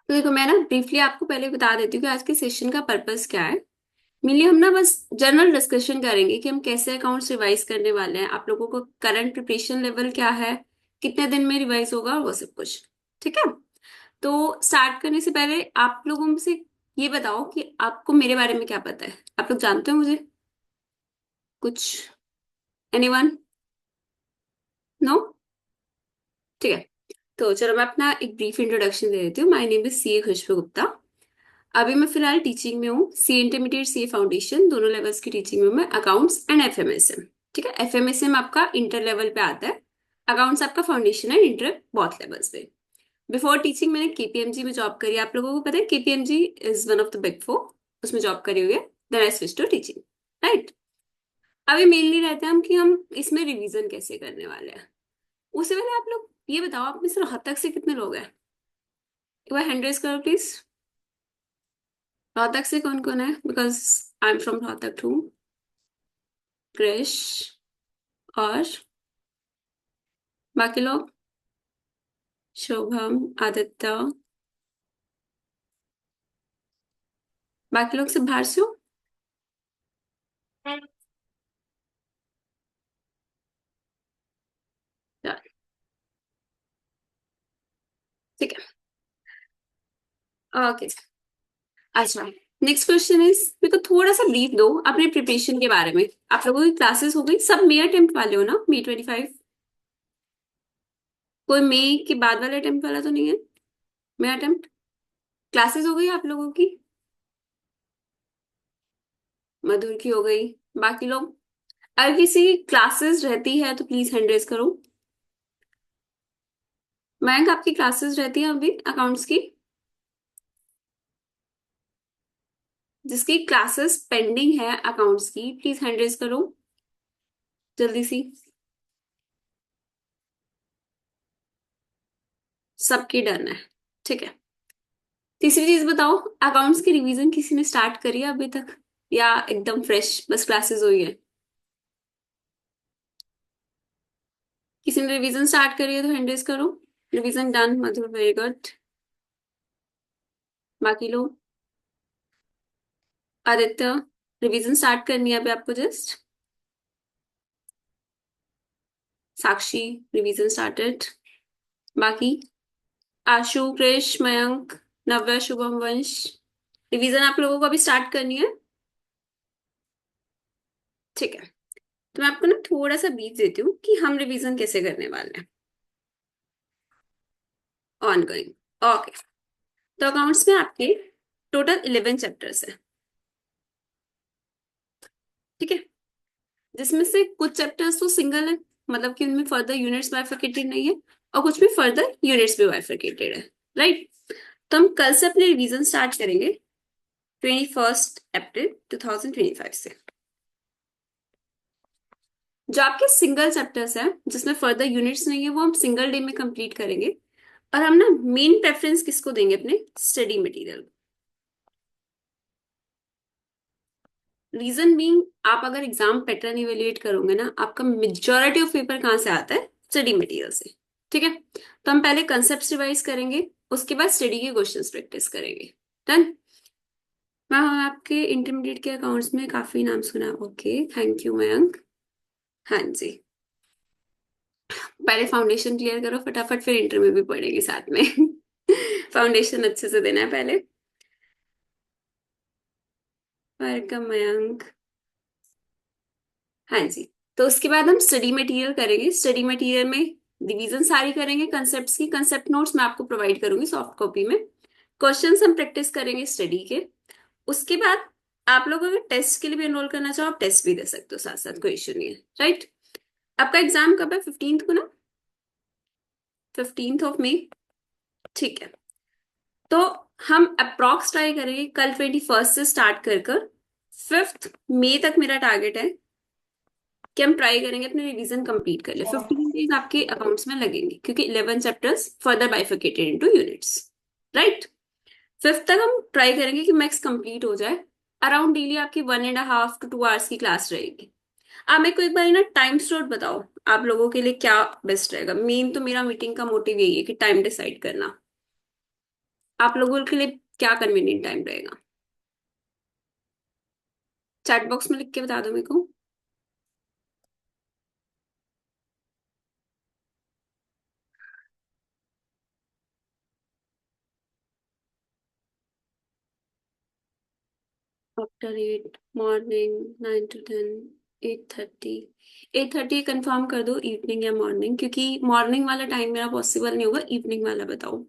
तो देखो, मैं ना ब्रीफली आपको पहले बता देती हूँ कि आज के सेशन का पर्पस क्या है। मेनली हम ना बस जनरल डिस्कशन करेंगे कि हम कैसे अकाउंट्स रिवाइज करने वाले हैं, आप लोगों को करंट प्रिपरेशन लेवल क्या है, कितने दिन में रिवाइज होगा और वो सब कुछ। ठीक है। तो स्टार्ट करने से पहले आप लोगों में से ये बताओ कि आपको मेरे बारे में क्या पता है, आप लोग जानते हो मुझे कुछ? एनीवन? नो? ठीक है। तो चलो मैं अपना एक ब्रीफ इंट्रोडक्शन दे देती हूँ। माय नेम इज सी ए खुशबू गुप्ता। अभी मैं फिलहाल टीचिंग में हूँ, सी इंटरमीडिएट सी फाउंडेशन दोनों लेवल्स की टीचिंग में हूँ मैं, अकाउंट्स एंड एफएमएसएम। ठीक है, एफएमएसएम आपका इंटर लेवल पे आता है, अकाउंट्स आपका फाउंडेशन है इंटर बोथ लेवल्स पे। बिफोर टीचिंग मैंने केपीएमजी में जॉब करी, आप लोगों को पता है KPMG is one of the big four, उसमें जॉब करी हुई है। Then I switch to teaching. Right. अभी मेनली रहता है हम कि हम इसमें रिवीजन कैसे करने वाले हैं। उससे पहले आप लोग ये बताओ, आप में से रोहतक से कितने लोग हैं? एक बार हैंड रेज करो प्लीज। रोहतक से कौन कौन है? Because I am from Rohtak too. Krish और बाकी लोग? शुभम, आदित्य, बाकी लोग सब बाहर से हो? चलो, ठीक है। ओके। अच्छा, नेक्स्ट क्वेश्चन इज, मेरे को थोड़ा सा ब्रीफ दो अपने प्रिपरेशन के बारे में। आप लोगों की क्लासेस हो गई सब? मे अटेम्प्ट वाले हो ना? मे 25? कोई मे के बाद वाले अटेम्प्ट वाला तो नहीं है? मे अटेम्प्ट क्लासेस हो गई आप लोगों की? मधुर की हो गई। बाकी लोग? अगर किसी की क्लासेस रहती है तो प्लीज हैंड रेज करो। मयंक, आपकी क्लासेस रहती है अभी अकाउंट्स की? जिसकी क्लासेस पेंडिंग है अकाउंट्स की, प्लीज हैंड रेज करो जल्दी सी। सबकी डन है। ठीक है। तीसरी चीज बताओ, अकाउंट्स की रिवीजन किसी ने स्टार्ट करी है अभी तक, या एकदम फ्रेश बस क्लासेस हुई है? किसी ने रिवीजन स्टार्ट करी है तो हैंड रेज करो। रिवीजन डन, मधुर, वेरी गुड। बाकी लोग? आदित्य, रिवीजन स्टार्ट करनी है अभी आपको जस्ट? साक्षी, रिवीजन स्टार्टेड। बाकी? आशु, कृष, मयंक, नव्या, शुभम, वंश, रिवीजन आप लोगों को अभी स्टार्ट करनी है? ठीक है। तो मैं आपको ना थोड़ा सा बीच देती हूँ कि हम रिवीजन कैसे करने वाले हैं। On going. ओके। तो अकाउंट्स में आपके टोटल 11 चैप्टर्स है। ठीक है। जिसमें से कुछ चैप्टर्स तो सिंगल है, मतलब कि उनमें फर्दर यूनिट्स बाइफरकेटेड नहीं है, और कुछ में फर्दर यूनिट्स भी बाइफरकेटेड है। राइट। तो हम कल से अपने रिवीजन स्टार्ट करेंगे, 21 अप्रैल 2025 से। जो आपके सिंगल चैप्टर्स है जिसमें फर्दर यूनिट्स नहीं है, वो हम सिंगल डे में कंप्लीट करेंगे। और हम ना मेन प्रेफरेंस किसको देंगे? अपने स्टडी मटेरियल। रीजन बीइंग, आप अगर एग्जाम पैटर्न इवेल्युएट करोगे ना, आपका मेजोरिटी ऑफ पेपर कहाँ से आता है? स्टडी मटेरियल से। ठीक है। तो हम पहले कंसेप्ट रिवाइज करेंगे, उसके बाद स्टडी के क्वेश्चंस प्रैक्टिस करेंगे। डन। मैम, आपके इंटरमीडिएट के अकाउंट्स में काफी नाम सुना। Okay, thank you Mayank. हाँ जी। पहले फाउंडेशन क्लियर करो फटाफट, फिर इंटर में भी पढ़ेंगे साथ में। फाउंडेशन अच्छे से देना है पहले। वेलकम मयंक। हाँ जी। तो उसके बाद हम स्टडी मटेरियल करेंगे। स्टडी मटेरियल में डिवीजन सारी करेंगे कंसेप्ट्स की। कंसेप्ट नोट्स मैं आपको प्रोवाइड करूंगी सॉफ्ट कॉपी में। क्वेश्चंस हम प्रैक्टिस करेंगे स्टडी के। उसके बाद आप लोग अगर टेस्ट के लिए भी एनरोल करना चाहो, आप टेस्ट भी दे सकते हो साथ साथ, कोई इशू नहीं है। राइट। आपका एग्जाम कब है? 15th को ना? 15 ठीक है। तो हम अप्रोक्स ट्राई करेंगे कल 21 से स्टार्ट कर कर 5 मई तक। मेरा टारगेट है कि हम ट्राई करेंगे अपने रिवीजन कंप्लीट कर ले। 15 डेज आपके अकाउंट्स में लगेंगे क्योंकि 11 chapters further bifurcated into units. Right. 5 तक हम ट्राई करेंगे कि मैक्स कंप्लीट हो जाए। अराउंड डेली आपकी 1.5 to 2 hours की क्लास रहेगी। आप मेरे को एक बार ना टाइम स्लॉट बताओ, आप लोगों के लिए क्या बेस्ट रहेगा? मेन तो मेरा मीटिंग का मोटिव यही है कि टाइम डिसाइड करना। आप लोगों के लिए क्या कन्वीनियंट टाइम रहेगा? चैट बॉक्स में लिख के बता दो मेरे को। After 8, morning 9 to 10, 8:30। 8:30 कंफर्म कर दो, इवनिंग या मॉर्निंग, क्योंकि मॉर्निंग वाला टाइम मेरा पॉसिबल नहीं होगा, इवनिंग वाला बताओ।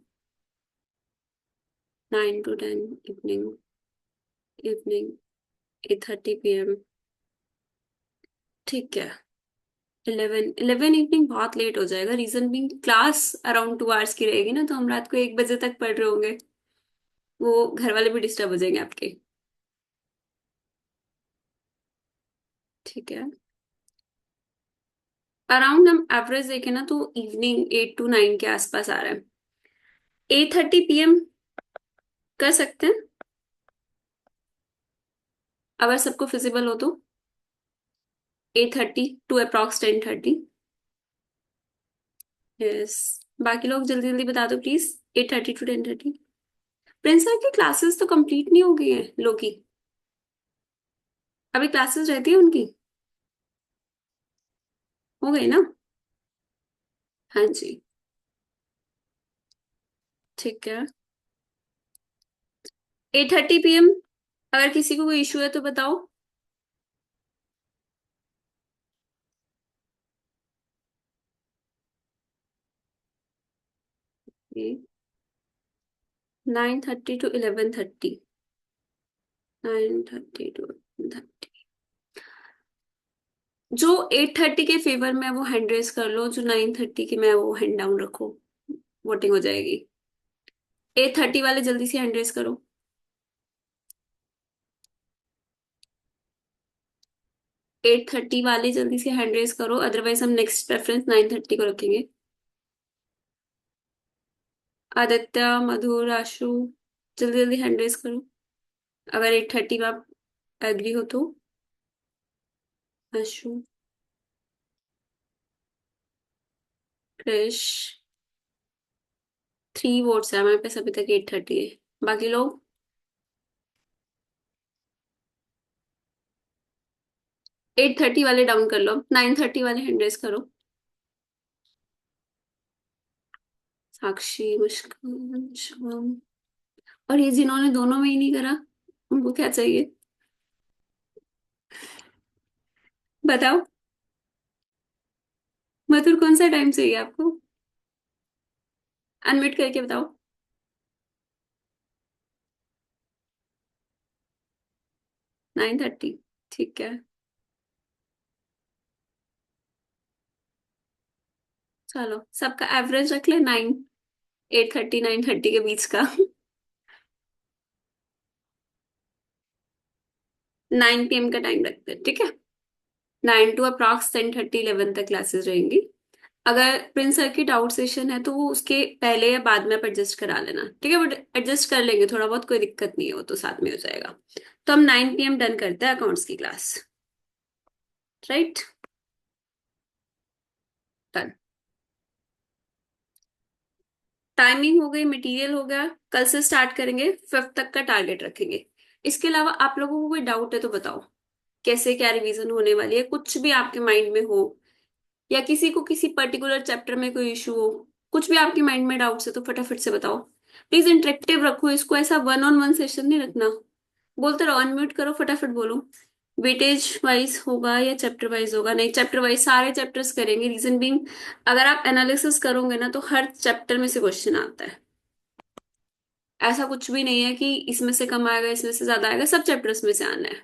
9 to 10 इवनिंग। Evening 8:30 p.m। ठीक है। 11 इवनिंग बहुत लेट हो जाएगा, रीजन भी क्लास अराउंड 2 आवर्स की रहेगी ना, तो हम रात को 1 बजे तक पढ़ रहे होंगे। वो घर वाले भी डिस्टर्ब हो जाएंगे आपके। ठीक है। अराउंड हम एवरेज देखें ना तो इवनिंग 8 to 9 के आसपास आ रहा है। 8:30 p.m कर सकते हैं, अगर सबको फिजिबल हो तो। 8:30 टू अप्रॉक्स 10:30। यस। बाकी लोग जल्दी जल्दी बता दो प्लीज। 8:30 to 10:30। प्रिंस सर की क्लासेस तो कंप्लीट नहीं हो गई हैं लोग की, अभी क्लासेस रहती है उनकी? हो गई ना? हाँ जी। ठीक है। 8:30 p.m, अगर किसी को कोई इशू है तो बताओ। 9:30 to 11:30। 9:30 to 11:30। जो 8:30 के फेवर में है, वो हैंड रेस कर लो, जो 9:30 के में है, वो हैंड डाउन रखो। वोटिंग हो जाएगी। 8:30 वाले जल्दी से हैंड रेस करो। 8:30 वाले जल्दी से हैंड रेस करो, अदरवाइज हम नेक्स्ट प्रेफरेंस 9:30 को रखेंगे। आदित्य, मधुर, आशु, जल्दी जल्दी हैंड रेस करो, अगर 8:30 में आप एग्री हो तो। आशु, क्रिश, 3 वोट्स है हमारे पास अभी तक, 8:30 है। बाकी लोग? 8:30 वाले डाउन कर लो, 9:30 वाले हैंड रेस करो। साक्षी, मुस्कान, शुभम। और ये जिन्होंने दोनों में ही नहीं करा, उनको क्या चाहिए? बताओ। मधुर, कौन सा टाइम चाहिए आपको? अनम्यूट करके बताओ। 9:30। ठीक है। चलो सबका एवरेज रख ले 9। 8:30 9:30 के बीच का। 9 p.m का टाइम रखते हैं, ठीक है। 9 to अप्रॉक्स 10:30 11 तक क्लासेस रहेंगी। अगर प्रिंस सर की डाउट सेशन है तो वो उसके पहले या बाद में आप एडजस्ट करा लेना, ठीक है, बट एडजस्ट कर लेंगे थोड़ा बहुत, कोई दिक्कत नहीं है, वो तो साथ में हो जाएगा। तो हम 9 p.m डन करते हैं अकाउंट्स की क्लास। राइट। डन। टाइमिंग हो गई, मटेरियल हो गया, कल से स्टार्ट करेंगे, 5th तक का टारगेट रखेंगे। इसके अलावा आप लोगों को कोई डाउट है तो बताओ, कैसे क्या रिवीजन होने वाली है, कुछ भी आपके माइंड में हो, या किसी को किसी पर्टिकुलर चैप्टर में कोई इशू हो, कुछ भी आपके माइंड में डाउट्स है तो फटाफट से बताओ। प्लीज इंटरेक्टिव रखो इसको, ऐसा 1-on-1 सेशन नहीं रखना। बोलते रहो, अनम्यूट करो, फटाफट बोलो। वेटेज वाइज होगा या चैप्टर वाइज होगा? नहीं, चैप्टर वाइज, सारे चैप्टर्स करेंगे, रीजन बीइंग अगर आप एनालिसिस करोगे ना तो हर चैप्टर में से क्वेश्चन आता है। ऐसा कुछ भी नहीं है कि इसमें से कम आएगा इसमें से ज्यादा आएगा, सब चैप्टर्स में से आना है।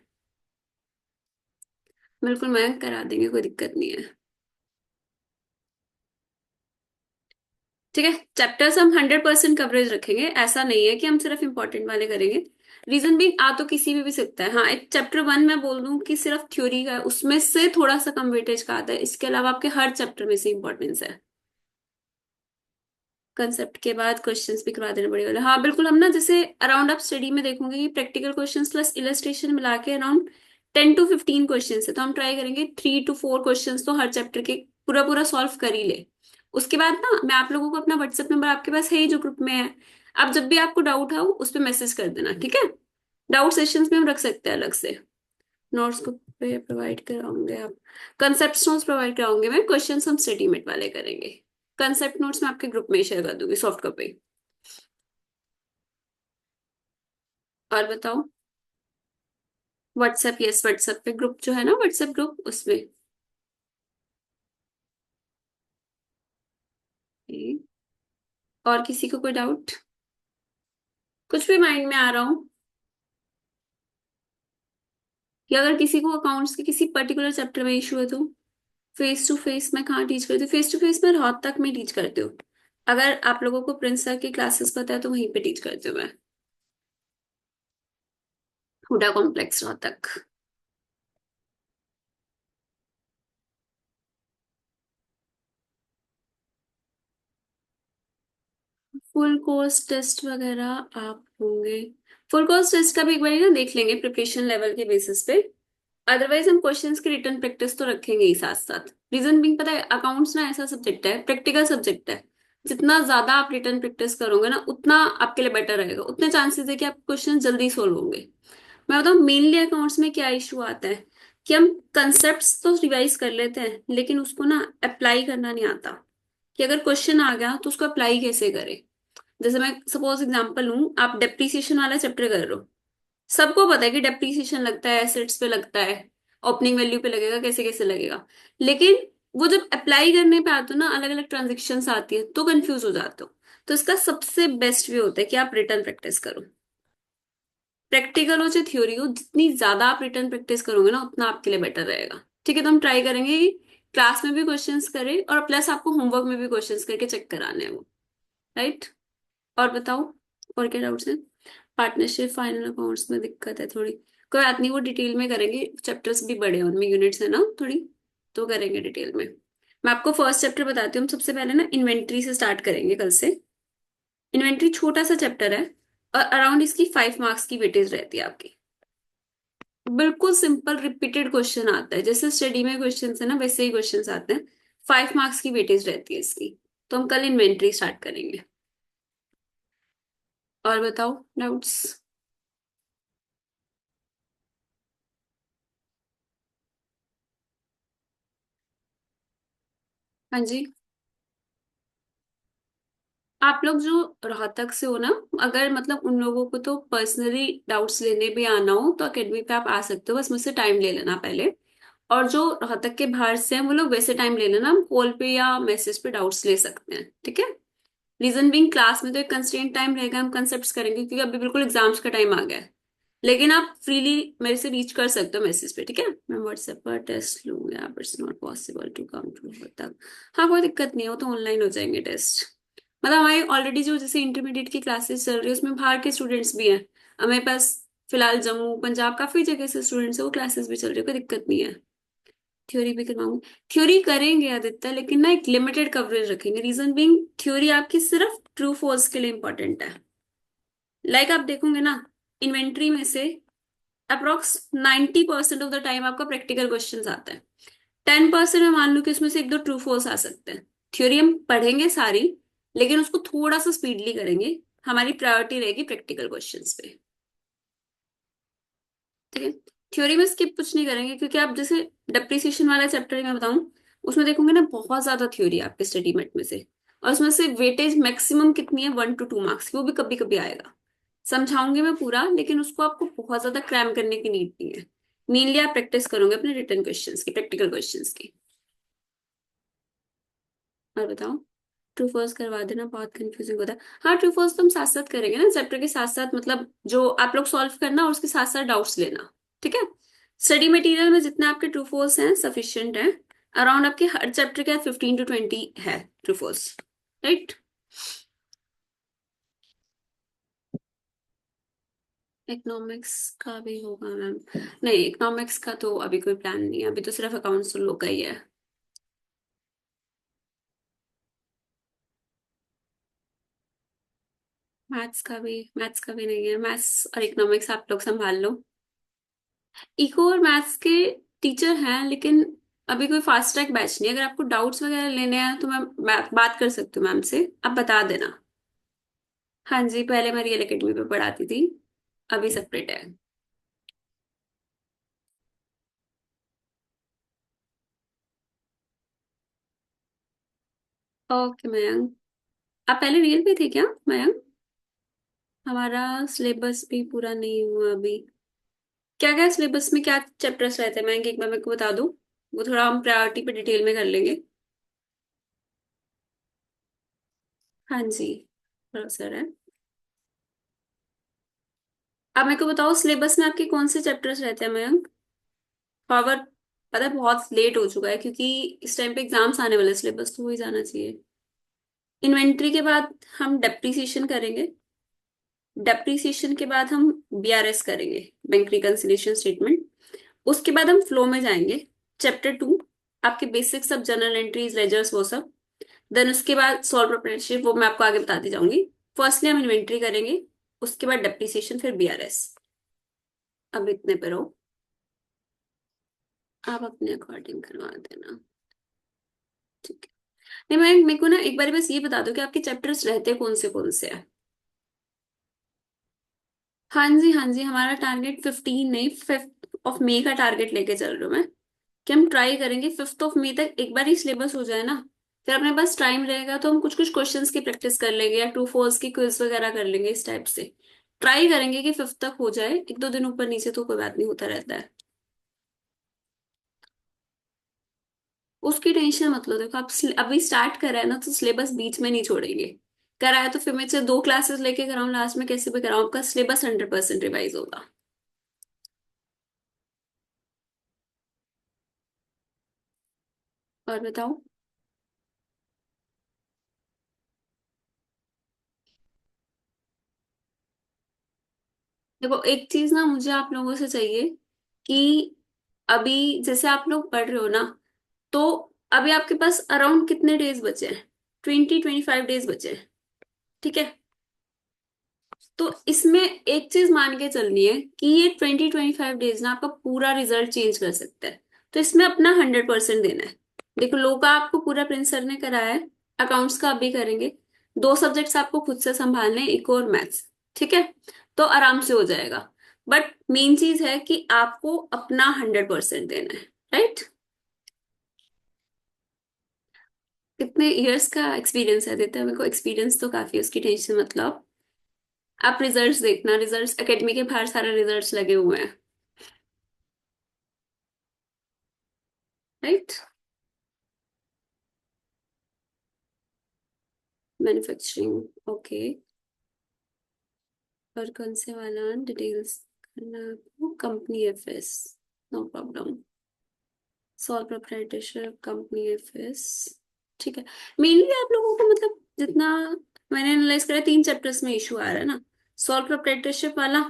बिल्कुल, मैं करा देंगे, कोई दिक्कत नहीं है। ठीक है। चैप्टर्स हम 100% कवरेज रखेंगे, ऐसा नहीं है कि हम सिर्फ इंपॉर्टेंट वाले करेंगे। रीजन भी आ तो किसी भी सकता है। हाँ, एक चैप्टर 1 मैं बोल दूं कि सिर्फ थ्योरी का है, उसमें से थोड़ा सा कम वेटेज का आता है, इसके अलावा आपके हर चैप्टर में से इंपॉर्टेंस है। कंसेप्ट के बाद क्वेश्चंस भी करवा देने पड़ेगा, हाँ बिल्कुल। हम ना जैसे अराउंड आप स्टडी में देखोगे कि प्रैक्टिकल क्वेश्चंस प्लस इलस्ट्रेशन मिला के अराउंड 10 to 15 क्वेश्चंस है, तो हम ट्राई करेंगे 3 to 4 क्वेश्चंस तो हर चैप्टर के पूरा पूरा सॉल्व कर ही ले। उसके बाद ना मैं आप लोगों को अपना व्हाट्सएप नंबर, आपके पास है ही जो ग्रुप में है, आप जब भी आपको डाउट हो उस पर मैसेज कर देना, ठीक है। डाउट सेशंस में हम रख सकते हैं अलग से। नोट्स को पे प्रोवाइड कराओगे आप? कंसेप्ट नोट्स प्रोवाइड कराओगे मैं, क्वेश्चन हम स्टडीमेट वाले करेंगे। कंसेप्ट नोट्स मैं आपके ग्रुप में शेयर कर दूंगी सॉफ्ट कॉपी। और बताओ। व्हाट्सएप, यस व्हाट्सएप पे ग्रुप जो है ना, व्हाट्सएप ग्रुप उसमें। और किसी को कोई डाउट? कुछ भी माइंड में आ रहा हो? या अगर किसी को अकाउंट्स के किसी पर्टिकुलर चैप्टर में इशू है तो? फेस टू फेस मैं कहाँ टीच करती हूँ? फेस टू फेस मैं रोहतक तक में टीच करती हूँ। अगर आप लोगों को प्रिंस सर की क्लासेस पता है तो वहीं पे टीच करती हूँ मैं। Huda complex Rohtak. Full course test वगैरह आप होंगे। फुल कोर्स टेस्ट का भी एक बार ना देख लेंगे प्रिपरेशन लेवल के बेसिस पे। अदरवाइज हम क्वेश्चंस की रिटर्न प्रैक्टिस तो रखेंगे ही साथ साथ। रीजन बिंग पता है, अकाउंट्स ना ऐसा सब्जेक्ट है, प्रैक्टिकल सब्जेक्ट है। जितना ज्यादा आप रिटर्न प्रैक्टिस करोगे ना उतना आपके लिए बेटर रहेगा, उतने चांसेस है कि आप क्वेश्चन जल्दी सोल्व होंगे। मैं बताऊँ मेनली अकाउंट्स में क्या इशू आता है, कि हम कंसेप्ट तो रिवाइज कर लेते हैं लेकिन उसको ना अप्लाई करना नहीं आता। कि अगर क्वेश्चन आ गया तो उसको अप्लाई कैसे करें। जैसे मैं सपोज एग्जांपल लूं, आप डेप्रिसिएशन वाला चैप्टर कर रहे हो। सबको पता है कि डेप्रिसिएशन लगता है, एसेट्स पे लगता है, ओपनिंग वैल्यू पे लगेगा, कैसे कैसे लगेगा। लेकिन वो जब अप्लाई करने पे आते हो ना, अलग अलग ट्रांजेक्शन आती है तो कंफ्यूज हो जाते हो। तो इसका सबसे बेस्ट वे होता है कि आप रिटर्न प्रैक्टिस करो। प्रैक्टिकल हो चाहे थ्योरी हो, जितनी ज्यादा आप रिटर्न प्रैक्टिस करोगे ना उतना आपके लिए बेटर रहेगा। ठीक है, तो हम ट्राई करेंगे कि क्लास में भी क्वेश्चंस करें और प्लस आपको होमवर्क में भी क्वेश्चंस करके चेक कराने हैं वो। राइट। और बताओ, और क्या डाउट्स हैं? पार्टनरशिप फाइनल अकाउंट्स में दिक्कत है थोड़ी। कोई बात नहीं, वो डिटेल में करेंगे, चैप्टर्स भी बड़े हैं उनमें, यूनिट्स है ना थोड़ी, तो करेंगे डिटेल में। मैं आपको फर्स्ट चैप्टर बताती हूँ। हम सबसे पहले ना इन्वेंट्री से स्टार्ट करेंगे कल से। इन्वेंट्री छोटा सा चैप्टर है और अराउंड इसकी 5 मार्क्स की वेटेज रहती है आपकी। बिल्कुल सिंपल रिपीटेड क्वेश्चन आता है, जैसे स्टडी में क्वेश्चन है ना वैसे ही क्वेश्चन आते हैं। 5 मार्क्स की वेटेज रहती है इसकी। तो हम कल इन्वेंट्री स्टार्ट करेंगे। और बताओ डाउट्स। हाँ जी। आप लोग जो रोहतक से हो ना, अगर मतलब उन लोगों को तो पर्सनली डाउट्स लेने भी आना हो तो अकेडमी पे आप आ सकते हो, बस मुझसे टाइम ले लेना पहले। और जो रोहतक के बाहर से हैं वो लोग वैसे टाइम ले लेना, हम कॉल पे या मैसेज पे डाउट्स ले सकते हैं, ठीक है। रीजन बीइंग क्लास में तो एक कंस्ट्रेंट टाइम रहेगा, हम कंसेप्ट करेंगे क्योंकि अभी बिल्कुल एग्जाम्स का टाइम आ गया है। लेकिन आप फ्रीली मेरे से रीच कर सकते हो मैसेज पे, ठीक है। मैं व्हाट्सएप पर टेस्ट लूंगा, but it's not possible to come to तक। हाँ कोई दिक्कत नहीं है, वो तो ऑनलाइन हो जाएंगे टेस्ट। मतलब हमारी ऑलरेडी जो जैसे इंटरमीडिएट की क्लासेस चल रही है उसमें बाहर के स्टूडेंट्स भी हैं। हमारे पास फिलहाल जम्मू पंजाब काफी जगह से स्टूडेंट्स है, वो क्लासेस भी चल रही है, कोई दिक्कत नहीं है। थ्योरी भी करवाऊंगी। थ्योरी करेंगे आदित्य, लेकिन ना एक लिमिटेड कवरेज रखेंगे। रीजन बीइंग थ्योरी आपकी सिर्फ ट्रू फॉल्स के लिए इंपॉर्टेंट है। आप देखोगे ना, इन्वेंट्री में से अप्रोक्स 90% ऑफ द टाइम आपका प्रैक्टिकल क्वेश्चन आता है। 10% में मान लो कि उसमें से एक दो ट्रू फॉल्स आ सकते हैं। थ्योरी हम पढ़ेंगे सारी, लेकिन उसको थोड़ा सा स्पीडली करेंगे। हमारी प्रायोरिटी रहेगी प्रैक्टिकल क्वेश्चंस पे, ठीक है। थ्योरी में स्किप कुछ नहीं करेंगे, क्योंकि आप जैसे डेप्रिसिएशन वाला चैप्टर मैं बताऊं, उसमें देखोगे ना बहुत ज्यादा थ्योरी है आपके स्टडी मेट में से। और उसमें से वेटेज मैक्सिमम कितनी है, 1 to 2 मार्क्स की, वो भी कभी कभी आएगा। समझाऊंगी मैं पूरा, लेकिन उसको आपको बहुत ज्यादा क्रैम करने की नीड नहीं है। मेनली आप प्रैक्टिस करोगे अपने रिटर्न क्वेश्चंस की, प्रैक्टिकल क्वेश्चंस की। और बताओ। ट्रू फॉल्स करवा देना, बहुत कंफ्यूजिंग होता है। हाँ ट्रू फॉल्स तो हम साथ साथ करेंगे ना चैप्टर के साथ साथ, मतलब जो आप लोग सॉल्व करना और उसके साथ साथ डाउट्स लेना, ठीक है। स्टडी मटेरियल में जितने आपके ट्रू फॉल्स हैं सफिशिएंट हैं। अराउंड आपके हर चैप्टर के 15 to 20 है ट्रू फॉल्स। राइट। इकोनॉमिक्स का भी होगा मैम? नहीं, इकोनॉमिक्स का तो अभी कोई प्लान नहीं है, अभी तो सिर्फ अकाउंट्स लोग का ही है। मैथ्स का भी नहीं है, मैथ्स और इकोनॉमिक्स आप लोग संभाल लो। इको और मैथ्स के टीचर हैं, लेकिन अभी कोई फास्ट ट्रैक बैच नहीं है। अगर आपको डाउट्स वगैरह लेने हैं तो मैं बात कर सकती हूँ मैम से, आप बता देना। हाँ जी, पहले मैं रियल एकेडमी पे पढ़ाती थी, अभी सेपरेट है। ओके मयंक। आप पहले रियल पे थे क्या मयंक? हमारा सिलेबस भी पूरा नहीं हुआ अभी। क्या क्या सिलेबस में क्या चैप्टर्स रहते हैं मयंक, एक बार मेरे को बता दो। वो थोड़ा हम प्रायोरिटी पे डिटेल में कर लेंगे। हाँ जी, प्रोफेसर है। आप मेरे को बताओ सिलेबस में आपके कौन से चैप्टर्स रहते हैं मयंक? पावर। पता है बहुत लेट हो चुका है क्योंकि इस टाइम पे एग्जाम्स आने वाले, सिलेबस तो हो ही जाना चाहिए। इन्वेंट्री के बाद हम डेप्रिसिएशन करेंगे। डेप्रिसिएशन के बाद हम बीआरएस करेंगे, बैंक रिकंसिलिएशन स्टेटमेंट। उसके बाद हम फ्लो में जाएंगे। चैप्टर 2, आपके बेसिक्स सब जनरल एंट्रीज लेजर्स वो सब। देन उसके बाद सॉल्व प्रोप्राइटरशिप, वो मैं आपको आगे बताती जाऊंगी। फर्स्टली हम इन्वेंट्री करेंगे, उसके बाद डेप्रिसिएशन, फिर बीआरएस। अब इतने पर हो, आप अपने अकॉर्डिंग करवा देना। ठीक है। नहीं मैं मेरे को ना एक बार बस ये बता दो कि आपके चैप्टर्स रहते कौन से हैं। हाँ जी हाँ जी, हमारा टारगेट 15 नहीं, 5 मई का टारगेट लेके चल रही हूँ मैं। कि हम ट्राई करेंगे 5 मई तक एक बार ही सिलेबस हो जाए ना। फिर अपने पास टाइम रहेगा तो हम कुछ कुछ क्वेश्चंस की प्रैक्टिस कर लेंगे या ट्रू फॉल्स की क्विज वगैरह कर लेंगे, इस टाइप से। ट्राई करेंगे कि 5 तक हो जाए, 1-2 दिन ऊपर नीचे तो कोई बात नहीं, होता रहता है। उसकी टेंशन मत लो, देखो आप अभी स्टार्ट करा है ना तो सिलेबस बीच में नहीं छोड़ेंगे। कराया तो फिर मैं से 2 क्लासेस लेके कराऊं लास्ट में, कैसे भी कराऊं, आपका सिलेबस 100% रिवाइज होगा। और बताओ। देखो एक चीज ना मुझे आप लोगों से चाहिए कि अभी जैसे आप लोग पढ़ रहे हो ना, तो अभी आपके पास अराउंड कितने डेज बचे हैं? 20-25 डेज बचे हैं। ठीक है। तो इसमें एक चीज मान के चलनी है कि ये 20-25 डेज ना आपका पूरा रिजल्ट चेंज कर सकता है। तो इसमें अपना 100% देना है। देखो लो का आपको पूरा प्रिंस सर ने कराया है, अकाउंट्स का आप भी करेंगे। 2 सब्जेक्ट्स आपको खुद से संभालने हैं, एक और मैथ्स। ठीक है। तो आराम से हो जाएगा। बट मेन चीज है कि आपको अपना 100% देना है। राइट। कितने इयर्स का एक्सपीरियंस है? देता है मेरे को एक्सपीरियंस तो काफी है, उसकी टेंशन मतलब। आप रिजल्ट्स देखना, रिजल्ट्स एकेडमी के बाहर सारे रिजल्ट्स लगे हुए हैं। राइट। Manufacturing okay. और कौन से वाला डिटेल्स करना है आपको? Company FS, no problem. Solve proprietorship, company FS. ठीक है। मेनली आप लोगों को मतलब जितना मैंने एनालाइज करा, 3 चैप्टर्स में इशू आ रहा है ना। सॉल्व प्रोप्राइटरशिप वाला,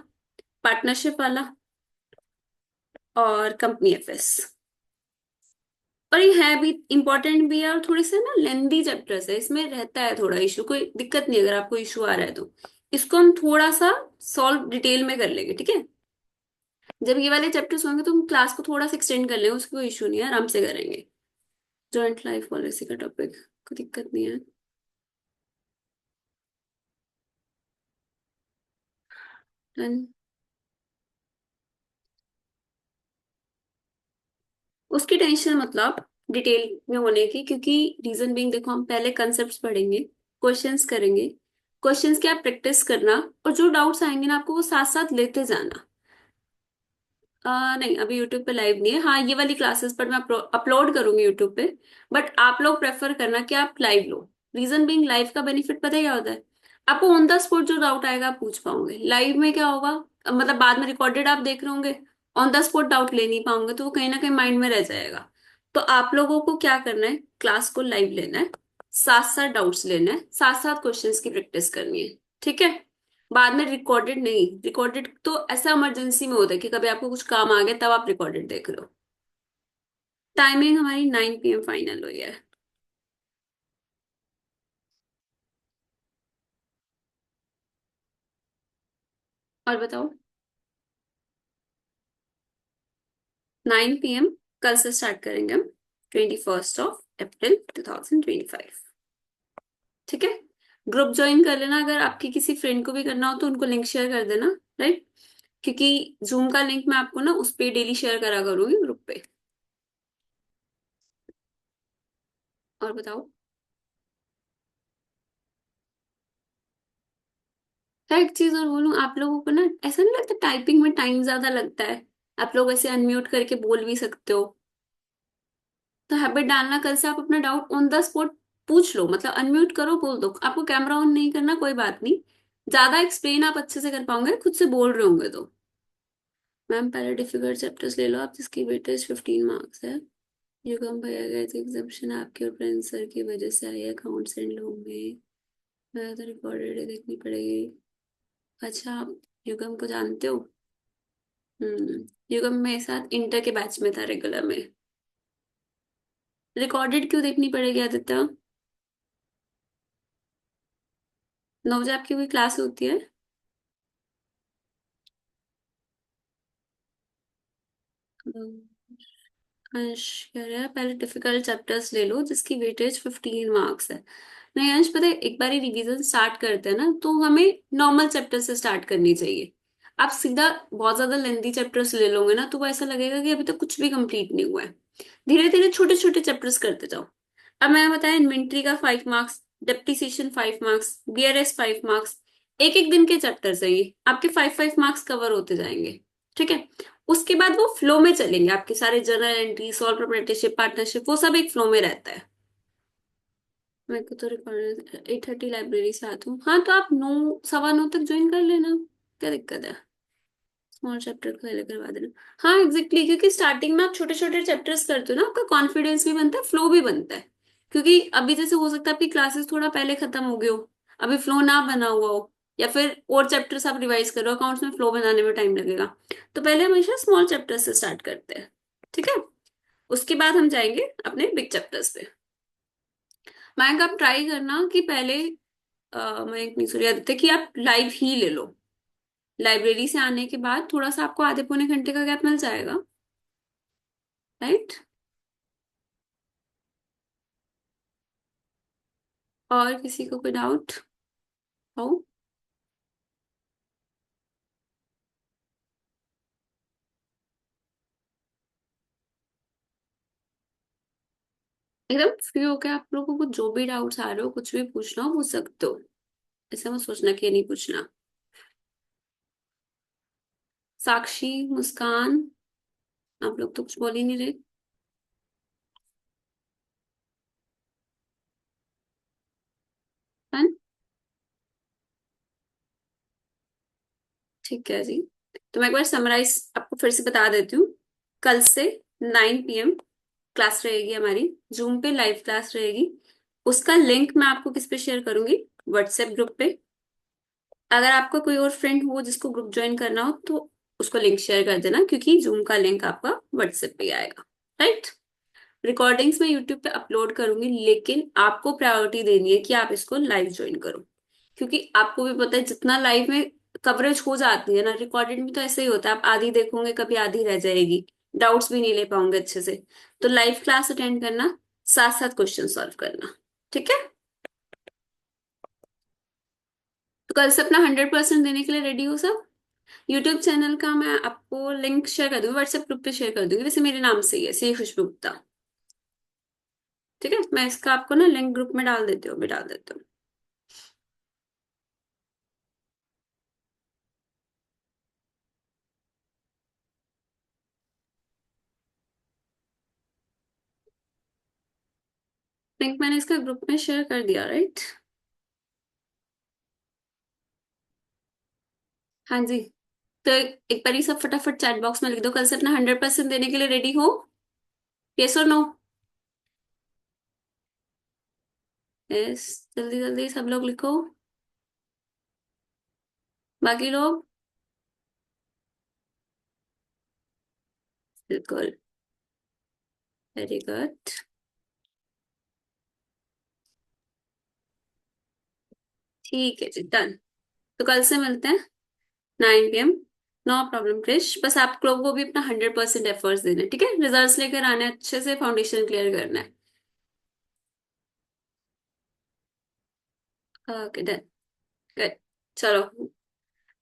पार्टनरशिप वाला, और कंपनी एफएस। और ये है भी इम्पोर्टेंट भी है, और थोड़े से ना लेंदी चैप्टर्स है, इसमें रहता है थोड़ा इशू, कोई दिक्कत नहीं अगर आपको इशू आ रहा है तो। इसको हम थोड़ा सा सॉल्व डिटेल में कर लेंगे, ठीक है। जब ये वाले चैप्टर्स होंगे तो हम क्लास को थोड़ा सा एक्सटेंड कर लेंगे, उसको कोई इशू नहीं है, आराम से करेंगे। जॉइंट लाइफ पॉलिसी का टॉपिक, कोई दिक्कत नहीं है। डन। उसकी टेंशन मतलब डिटेल में होने की, क्योंकि रीजन बीइंग देखो हम पहले कंसेप्ट पढ़ेंगे, क्वेश्चंस करेंगे। क्वेश्चंस की आप प्रैक्टिस करना, और जो डाउट्स आएंगे ना आपको वो साथ साथ लेते जाना। नहीं अभी यूट्यूब पे लाइव नहीं है, हाँ ये वाली क्लासेस पर मैं अपलोड करूंगी यूट्यूब पे। बट आप लोग प्रेफर करना कि आप लाइव लो। रीजन बीइंग लाइव का बेनिफिट पता है क्या होता है? आपको ऑन द स्पॉट जो डाउट आएगा आप पूछ पाओगे। लाइव में क्या होगा, मतलब बाद में रिकॉर्डेड आप देख रहे होंगे, ऑन द स्पॉट डाउट ले नहीं पाओगे तो वो कहीं ना कहीं माइंड में रह जाएगा। तो आप लोगों को क्या करना है, क्लास को लाइव लेना है, साथ साथ डाउट्स लेना है, साथ साथ क्वेश्चंस की प्रैक्टिस करनी है। ठीक है। बाद में रिकॉर्डेड नहीं, रिकॉर्डेड तो ऐसा इमरजेंसी में होता है कि कभी आपको कुछ काम आ गया तब आप रिकॉर्डेड देख लो। टाइमिंग हमारी 9 PM फाइनल हुई है। और बताओ। 9 PM कल से स्टार्ट करेंगे हम, 21 अप्रैल 2025। ठीक है। ग्रुप ज्वाइन कर लेना, अगर आपकी किसी फ्रेंड को भी करना हो तो उनको लिंक शेयर कर देना। राइट। क्योंकि जूम का लिंक मैं आपको ना उस पे डेली शेयर करा करूंगी ग्रुप पे। और बताओ। क्या एक चीज और बोलूं, आप लोगों को ना ऐसा नहीं लगता टाइपिंग में टाइम ज्यादा लगता है? आप लोग ऐसे अनम्यूट करके बोल भी सकते हो। तो हैबिट डालना, कल से आप अपना डाउट ऑन द स्पॉट पूछ लो, मतलब अनम्यूट करो, बोल दो। आपको कैमरा ऑन नहीं करना, कोई बात नहीं। ज्यादा एक्सप्लेन आप अच्छे से कर पाओगे खुद से बोल रहे होंगे तो। मैम पहले डिफिकल्ट चैप्टर्स ले लो आप, जिसकी वेटेज 15 मार्क्स है। युगम भैया गए थे एग्जामिशन आपके और प्रिंस सर की वजह से आई, अकाउंट्स एंड लोग में। मैं तो रिकॉर्डेड देखनी पड़ेगी। अच्छा, आप युगम को जानते हो? युगम मेरे साथ इंटर के बैच में था, रेगुलर में। रिकॉर्डेड क्यों देखनी पड़ेगी आदित्य? 9 बजे आपकी कोई क्लास होती है? अंश कह रहा है पहले डिफिकल्ट चैप्टर्स ले लो जिसकी वेटेज 15 मार्क्स है। नहीं अंश, पता है एक बार रिवीजन स्टार्ट करते हैं ना तो हमें नॉर्मल चैप्टर से स्टार्ट करनी चाहिए। आप सीधा बहुत ज्यादा लेंथी चैप्टर्स ले लोगे ना तो वो ऐसा लगेगा कि अभी तक कुछ भी कंप्लीट नहीं हुआ है। धीरे धीरे छोटे छोटे चैप्टर्स करते जाओ। अब मैं बताया, इन्वेंट्री का 5 marks, depreciation 5 marks, BRS 5 marks. एक एक दिन के चैप्टर से ही आपके 5 5 मार्क्स कवर होते जाएंगे। ठीक है। उसके बाद वो फ्लो में चलेंगे, आपके सारे journal entry, solve proprietorship, partnership, वो सब एक फ्लो में रहता है। मेरे को तो रिकॉर्ड 8:30 लाइब्रेरी से आती हूँ। हाँ तो आप 9 सवा 9 तक ज्वाइन कर लेना। क्या दिक्कत है? स्मॉल चैप्टर को पहले करवा देना। हाँ एग्जैक्टली, क्योंकि स्टार्टिंग में आप छोटे छोटे चैप्टर्स करते हो ना, आपका कॉन्फिडेंस भी बनता है, फ्लो भी बनता है। क्योंकि अभी जैसे हो सकता है आपकी क्लासेस थोड़ा पहले खत्म हो गए हो, अभी फ्लो ना बना हुआ हो, या फिर और चैप्टर्स आप रिवाइज करो, अकाउंट्स में फ्लो बनाने में टाइम लगेगा। तो पहले हमेशा स्मॉल चैप्टर से स्टार्ट करते हैं। ठीक है। उसके बाद हम जाएंगे अपने बिग चैप्टर्स पे। मयंक आप ट्राई करना कि पहले मयंक नहीं सॉरी आदित्य, कि आप लाइव ही ले लो। लाइब्रेरी से आने के बाद थोड़ा सा आपको आधे पौने घंटे का गैप मिल जाएगा। राइट। और किसी को कोई डाउट हो? एकदम फ्री होके आप लोगों को जो भी डाउट्स आ रहे हो, कुछ भी पूछना हो पूछ सकते हो। ऐसा मत सोचना कि ये नहीं पूछना। साक्षी, मुस्कान, आप लोग तो कुछ बोल ही नहीं रहे। है। ठीक है जी। तो मैं एक बार समराइज आपको फिर से बता देती हूँ। कल से 9 PM क्लास रहेगी हमारी, जूम पे लाइव क्लास रहेगी। उसका लिंक मैं आपको किस पे शेयर करूंगी? व्हाट्सएप ग्रुप पे। अगर आपका कोई और फ्रेंड हो जिसको ग्रुप ज्वाइन करना हो तो उसको लिंक शेयर कर देना, क्योंकि जूम का लिंक आपका व्हाट्सएप पे आएगा। राइट। रिकॉर्डिंग्स मैं यूट्यूब पे अपलोड करूंगी, लेकिन आपको प्रायोरिटी देनी है कि आप इसको लाइव ज्वाइन करो। क्योंकि आपको भी पता है जितना लाइव में कवरेज हो जाती है ना, रिकॉर्डेड में तो ऐसे ही होता है, आप आधी देखोगे कभी आधी रह जाएगी, डाउट्स भी नहीं ले पाओगे अच्छे से। तो लाइव क्लास अटेंड करना, साथ साथ क्वेश्चन सॉल्व करना। ठीक है। तो कल से अपना 100% देने के लिए रेडी हो सब। यूट्यूब चैनल का मैं आपको लिंक शेयर कर दूंगी, व्हाट्सएप ग्रुप पे शेयर कर दूंगी, वैसे मेरे नाम से ही है, सी खुशबू गुप्ता। ठीक है, मैं इसका आपको ना लिंक ग्रुप में डाल देती हूँ, भी डाल देती हूँ। लिंक मैंने इसका ग्रुप में शेयर कर दिया, राइट? हाँ जी। तो एक बार ही सब फटाफट चैट बॉक्स में लिख दो, कल से अपना 100% देने के लिए रेडी हो। यस और नो? यस। जल्दी जल्दी सब लोग लिखो। बाकी लोग? बिल्कुल। Very good. ठीक है जी, डन। तो कल से मिलते हैं 9 PM। नो प्रॉब्लम क्रिश, बस आप लोगों को भी अपना 100% एफर्ट्स देना है, ठीक है? रिजल्ट्स लेकर आने हैं, अच्छे से फाउंडेशन क्लियर करना है। Okay done. गुड। चलो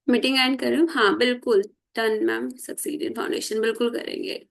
मीटिंग एंड करूँ? हाँ बिल्कुल। Done ma'am, succeed in foundation बिल्कुल करेंगे।